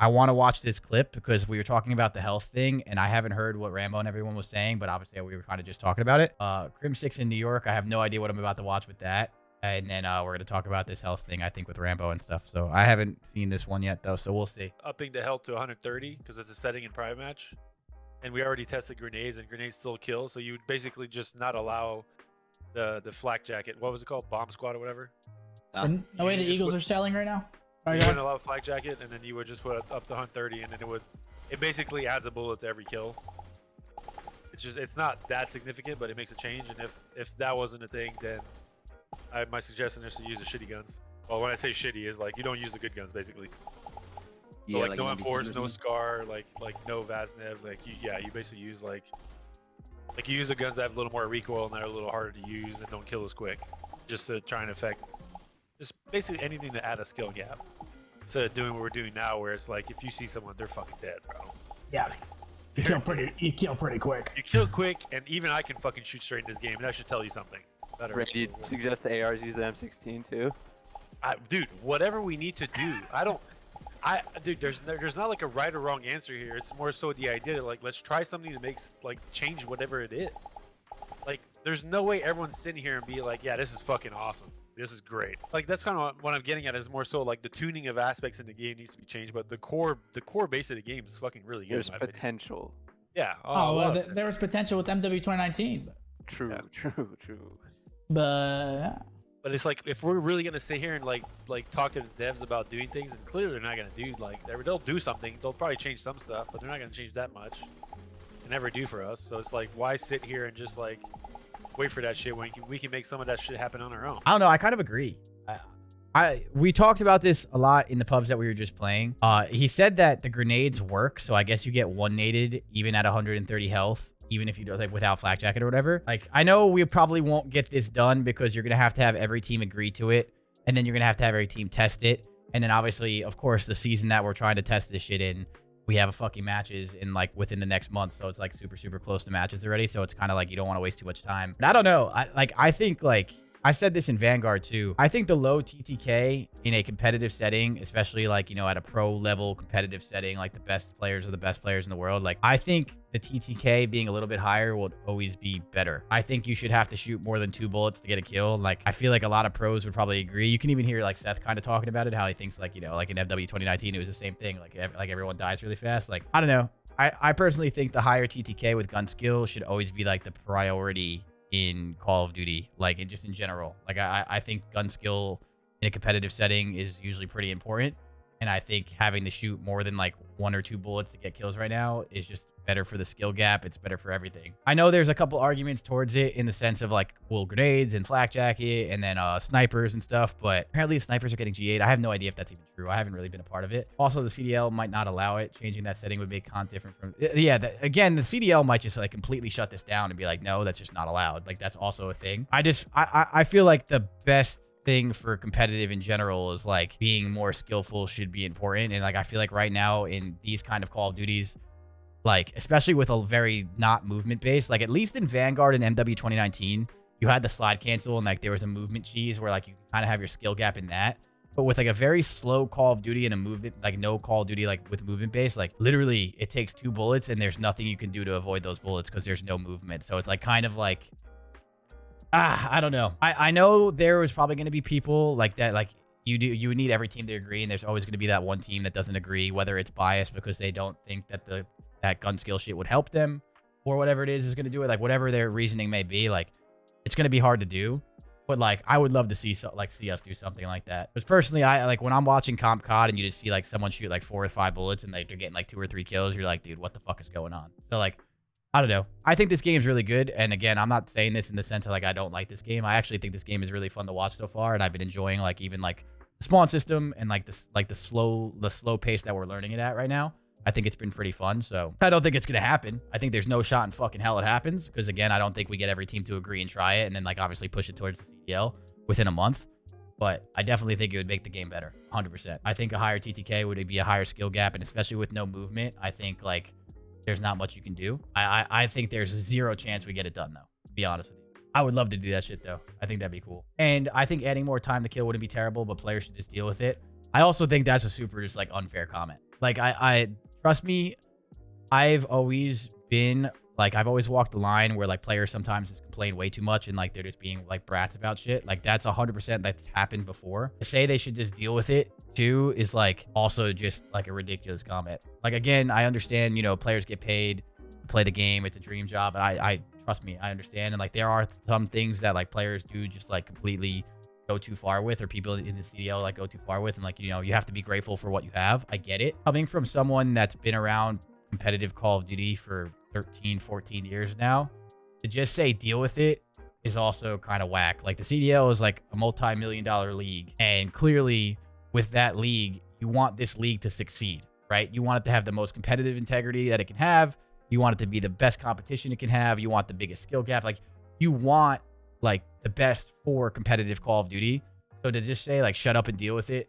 I want to watch this clip because we were talking about the health thing, and I haven't heard what Rambo and everyone was saying, but obviously we were kind of just talking about it. Crimsix in New York, I have no idea what I'm about to watch with that. And then we're going to talk about this health thing, I think, with Rambo and stuff. So I haven't seen this one yet, though, so we'll see. Upping the health to 130 because it's a setting in private match. And we already tested grenades, and grenades still kill. So you would basically just not allow the flak jacket. What was it called? Bomb squad or whatever? No way the Eagles are selling right now? You wouldn't allow flak jacket, and then you would just put up to 130, and then it basically adds a bullet to every kill. It's not that significant, but it makes a change. And if that wasn't a thing, then my suggestion is to use the shitty guns. Well, when I say shitty, is like you don't use the good guns, basically. So like no M4s, no Scar, like no Vaznev, like you basically use like you use the guns that have a little more recoil and that are a little harder to use and don't kill as quick, just to try and affect just basically anything to add a skill gap. Instead of doing what we're doing now, where it's like if you see someone, they're fucking dead, bro. Yeah. You kill pretty quick. You kill quick, and even I can fucking shoot straight in this game, and that should tell you something. Do you suggest the ARs use the M16 too? Dude, whatever we need to do. Dude, there's not like a right or wrong answer here. It's more so the idea that like let's try something that makes like change whatever it is. Like there's no way everyone's sitting here and be like, yeah, this is fucking awesome. This is great. Like that's kind of what I'm getting at is more so like the tuning of aspects in the game needs to be changed, but the core base of the game is fucking really good. There's potential. Yeah. Oh, well, there was potential with MW 2019. But... True. But it's like if we're really gonna sit here and like talk to the devs about doing things, and clearly they're not gonna do like they'll do something. They'll probably change some stuff, but they're not gonna change that much. They never do for us. So it's like why sit here and just like wait for that shit when we can make some of that shit happen on our own. I don't know. I kind of agree. We talked about this a lot in the pubs that we were just playing. He said that the grenades work, so I guess you get one naded even at 130 health, even if you do like without flak jacket or whatever. Like I know we probably won't get this done because you're gonna have to have every team agree to it, and then you're gonna have to have every team test it, and then obviously, of course, the season that we're trying to test this shit in, we have a fucking matches in like within the next month, so it's like super close to matches already. So it's kind of like you don't want to waste too much time. But I don't know. I think like I said this in Vanguard too. I think the low TTK in a competitive setting, especially like, you know, at a pro level competitive setting, like the best players are the best players in the world. Like I think the TTK being a little bit higher will always be better. I think you should have to shoot more than 2 bullets to get a kill. Like I feel like a lot of pros would probably agree. You can even hear like Seth kind of talking about it, how he thinks like, you know, like in FW 2019, it was the same thing. Like everyone dies really fast. Like, I don't know. I personally think the higher TTK with gun skill should always be like the priority in Call of Duty, like just in general. Like I think gun skill in a competitive setting is usually pretty important, and I think having to shoot more than like 1 or 2 bullets to get kills right now is just better for the skill gap. It's better for everything. I know there's a couple arguments towards it in the sense of like, well, grenades and flak jacket and then snipers and stuff, but apparently snipers are getting G8. I have no idea if that's even true. I haven't really been a part of it. Also, the CDL might not allow it. Changing that setting would make con different from... Yeah, again, the CDL might just like completely shut this down and be like, no, that's just not allowed. Like that's also a thing. I feel like the best thing for competitive in general is like being more skillful should be important. And like, I feel like right now in these kind of Call of Duties, like, especially with a very not movement based, like at least in Vanguard and MW 2019, you had the slide cancel and like there was a movement cheese where like you kind of have your skill gap in that. But with like a very slow Call of Duty and a movement, like no Call of Duty, like with movement based, like literally it takes 2 bullets and there's nothing you can do to avoid those bullets because there's no movement. So it's like kind of like, I don't know. I know there was probably going to be people like that, like you would need every team to agree, and there's always going to be that one team that doesn't agree, whether it's biased because they don't think that that gun skill shit would help them or whatever it is going to do it, like whatever their reasoning may be. Like it's going to be hard to do, but like I would love to see us do something like that. Because personally, I like when I'm watching Comp COD and you just see like someone shoot like 4 or 5 bullets and they're getting like 2 or 3 kills, you're like, dude, what the fuck is going on? So like, I don't know. I think this game is really good. And again, I'm not saying this in the sense of like I don't like this game. I actually think this game is really fun to watch so far, and I've been enjoying like even like the spawn system and like this the slow pace that we're learning it at right now. I think it's been pretty fun. So I don't think it's going to happen. I think there's no shot in fucking hell it happens. Because again, I don't think we get every team to agree and try it. And then like obviously push it towards the CDL within a month. But I definitely think it would make the game better. 100%. I think a higher TTK would be a higher skill gap. And especially with no movement, I think like there's not much you can do. I think there's 0 chance we get it done though, to be honest with you. I would love to do that shit though. I think that'd be cool. And I think adding more time to kill wouldn't be terrible, but players should just deal with it. I also think that's a super just like unfair comment. Like, I trust me, I've always been like, I've always walked the line where like players sometimes just complain way too much and like they're just being like brats about shit. Like that's 100% that's happened before. To say they should just deal with it too is like also just like a ridiculous comment. Like, again, I understand, you know, players get paid to play the game. It's a dream job. And I trust me, I understand. And like, there are some things that like players do just like completely go too far with, or people in the CDL like go too far with. And like, you know, you have to be grateful for what you have. I get it. Coming from someone that's been around competitive Call of Duty for 13, 14 years now, to just say deal with it is also kind of whack. Like, the CDL is like a multi-million-dollar league, and clearly with that league, you want this league to succeed, right? You want it to have the most competitive integrity that it can have. You want it to be the best competition it can have. You want the biggest skill gap. Like, you want like the best for competitive Call of Duty. So to just say like shut up and deal with it,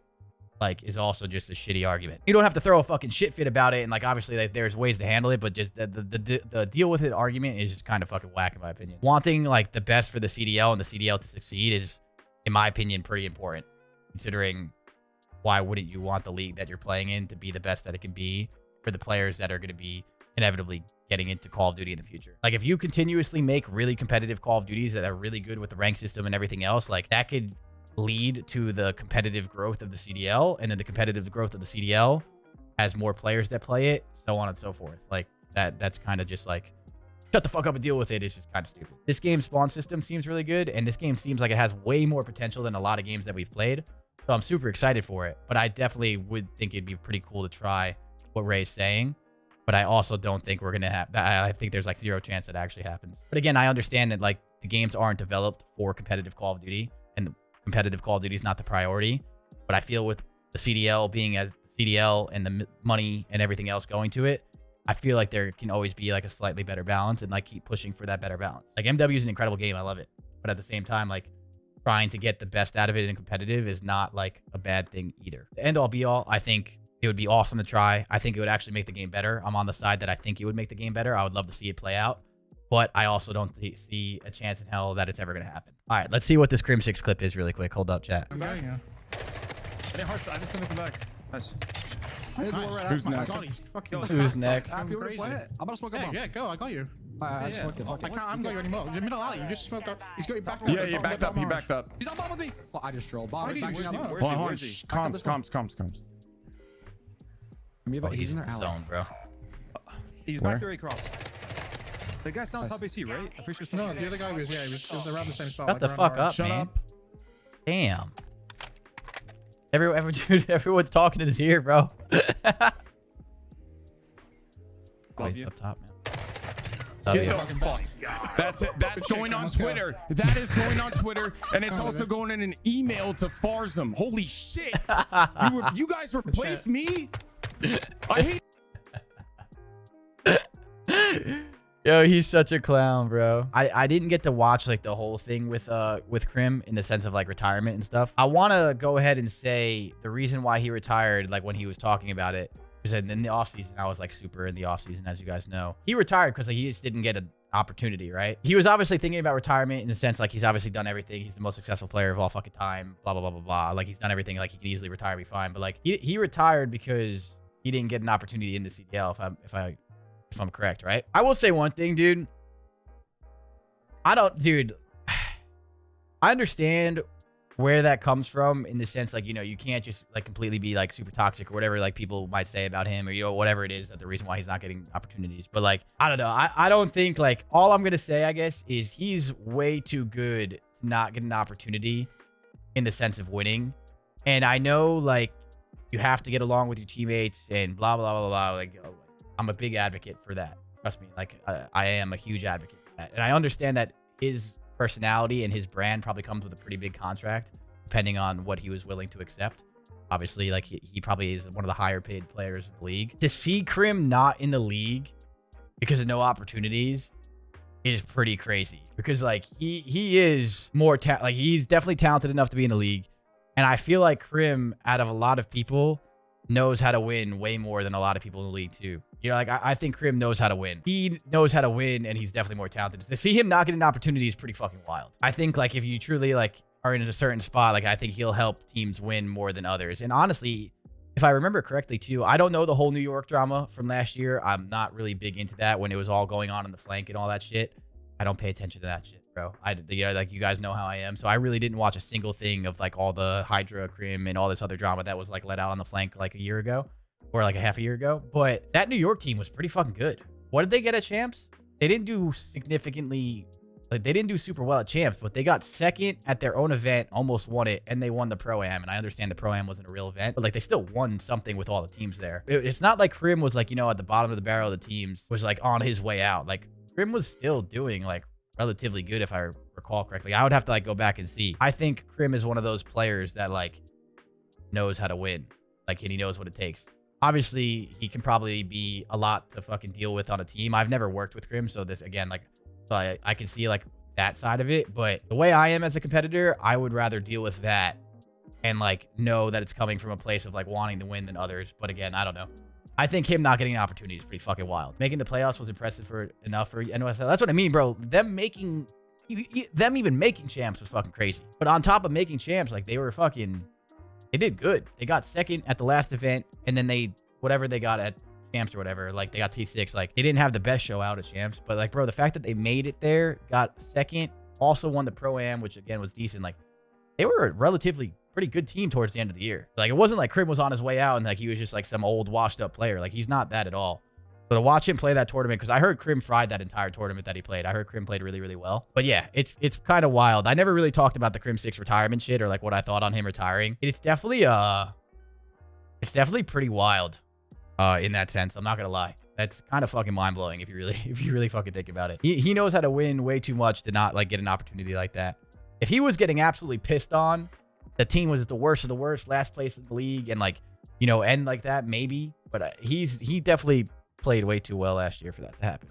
like, is also just a shitty argument. You don't have to throw a fucking shit fit about it, and like obviously like there's ways to handle it, but just the deal with it argument is just kind of fucking whack in my opinion. Wanting like the best for the CDL and the CDL to succeed is, in my opinion, pretty important, considering why wouldn't you want the league that you're playing in to be the best that it can be for the players that are going to be inevitably getting into Call of Duty in the future. Like, if you continuously make really competitive Call of Duties that are really good with the rank system and everything else, like that could lead to the competitive growth of the CDL, and then the competitive growth of the CDL has more players that play it, so on and so forth. Like, that's kind of just like, shut the fuck up and deal with it. It's just kind of stupid. This game's spawn system seems really good, and this game seems like it has way more potential than a lot of games that we've played. So I'm super excited for it, but I definitely would think it'd be pretty cool to try what Ray's saying. But I also don't think we're going to have that. I think there's like 0 chance that actually happens. But again, I understand that like the games aren't developed for competitive Call of Duty, and competitive Call of Duty is not the priority. But I feel with the CDL being as the CDL and the money and everything else going to it, I feel like there can always be like a slightly better balance, and like keep pushing for that better balance. Like, MW is an incredible game. I love it. But at the same time, like trying to get the best out of it in competitive is not like a bad thing either. The end all be all, I think it would be awesome to try. I think it would actually make the game better. I'm on the side that I think it would make the game better. I would love to see it play out, but I also don't see a chance in hell that it's ever going to happen. All right, let's see what this Crimsix clip is really quick. Hold up, chat. I'm going, yeah. I didn't harsh, I just sent it back. Nice. Nice. Who's next? Who's next? I'm about to smoke up. Yeah, go. I got you. I smoked the fuck. I can't. I'm going anymore. You're middle alley. You just smoked up. He's got you back. Yeah, he backed up. He backed up. He's on bomb with me. I just drilled bomb. Where's he? Hold on. Comms. Oh, he's in the zone, bro. He's back there across. The guy's down top AC, right? I'm pretty sure. No, the other guy was, yeah, he was around the same spot. Shut the fuck up, Shut man. up. Damn. Everyone's talking in his ear, bro. Oh, he's up top, man. Get the fuck. That's it. That's going on Twitter. That is going on Twitter, and it's also going in an email to Farzam. Holy shit! You guys replaced me. I hate. Yo, he's such a clown, bro. I didn't get to watch like the whole thing with Crim in the sense of like retirement and stuff. I want to go ahead and say the reason why he retired, like when he was talking about it, because in the offseason, I was like super in the offseason, as you guys know. He retired because like, he just didn't get an opportunity, right? He was obviously thinking about retirement in the sense like he's obviously done everything. He's the most successful player of all fucking time, blah, blah, blah, blah, blah. Like he's done everything. Like he could easily retire, be fine. But like he retired because he didn't get an opportunity in the CDL, if I'm correct, right? I will say one thing, dude. I understand where that comes from in the sense, like, you know, you can't just like completely be like super toxic or whatever like people might say about him, or, you know, whatever it is that the reason why he's not getting opportunities. But like, I don't know. I don't think, like, all I'm going to say, I guess, is he's way too good to not get an opportunity in the sense of winning. And I know, like, you have to get along with your teammates and blah, blah, blah, blah. Like, I'm a big advocate for that. Trust me. Like, I am a huge advocate for that. And I understand that his personality and his brand probably comes with a pretty big contract, depending on what he was willing to accept. Obviously, like, he probably is one of the higher paid players in the league. To see Crim not in the league because of no opportunities is pretty crazy. Because, like, he is more, like, he's definitely talented enough to be in the league. And I feel like Crim, out of a lot of people, knows how to win way more than a lot of people in the league too. You know, like, I think Crim knows how to win. He knows how to win, and he's definitely more talented. To see him not get an opportunity is pretty fucking wild. I think, like, if you truly, like, are in a certain spot, like, I think he'll help teams win more than others. And honestly, if I remember correctly too, I don't know the whole New York drama from last year. I'm not really big into that when it was all going on in the flank and all that shit. I don't pay attention to that shit, bro. Like, you guys know how I am. So I really didn't watch a single thing of like all the Hydra, Crim, and all this other drama that was like let out on the flank like a year ago or like a half a year ago. But that New York team was pretty fucking good. What did they get at champs? They didn't do significantly, like they didn't do super well at champs, but they got second at their own event, almost won it, and they won the Pro-Am. And I understand the Pro-Am wasn't a real event, but like they still won something with all the teams there. It's not like Crim was like, you know, at the bottom of the barrel of the teams, was like on his way out. Like Crim was still doing like relatively good, if I recall correctly. I would have to like go back and see. I think Crim is one of those players that like knows how to win, like, and he knows what it takes. Obviously, he can probably be a lot to fucking deal with on a team. I've never worked with Crim, so this again, like, so I can see like that side of it. But the way I am as a competitor, I would rather deal with that and like know that it's coming from a place of like wanting to win than others. But again, I don't know. I think him not getting an opportunity is pretty fucking wild. Making the playoffs was impressive enough for NYSL. That's what I mean, bro. Them even making champs was fucking crazy. But on top of making champs, like they did good. They got second at the last event, and then whatever they got at champs or whatever, like they got T6. Like they didn't have the best show out at champs, but like, bro, the fact that they made it there, got second, also won the Pro-Am, which again was decent. Like they were a relatively pretty good team towards the end of the year. Like it wasn't like Crim was on his way out and like he was just like some old washed up player. Like he's not that at all. So to watch him play that tournament, because I heard Crim fried that entire tournament that he played. I heard Crim played really, really well. But yeah, it's kind of wild. I never really talked about the Crimsix retirement shit or like what I thought on him retiring. It's definitely pretty wild in that sense. I'm not gonna lie. That's kind of fucking mind blowing if you really fucking think about it. He knows how to win way too much to not like get an opportunity like that. If he was getting absolutely pissed on, the team was the worst of the worst, last place in the league, and like, you know, end like that, maybe. But he definitely played way too well last year for that to happen.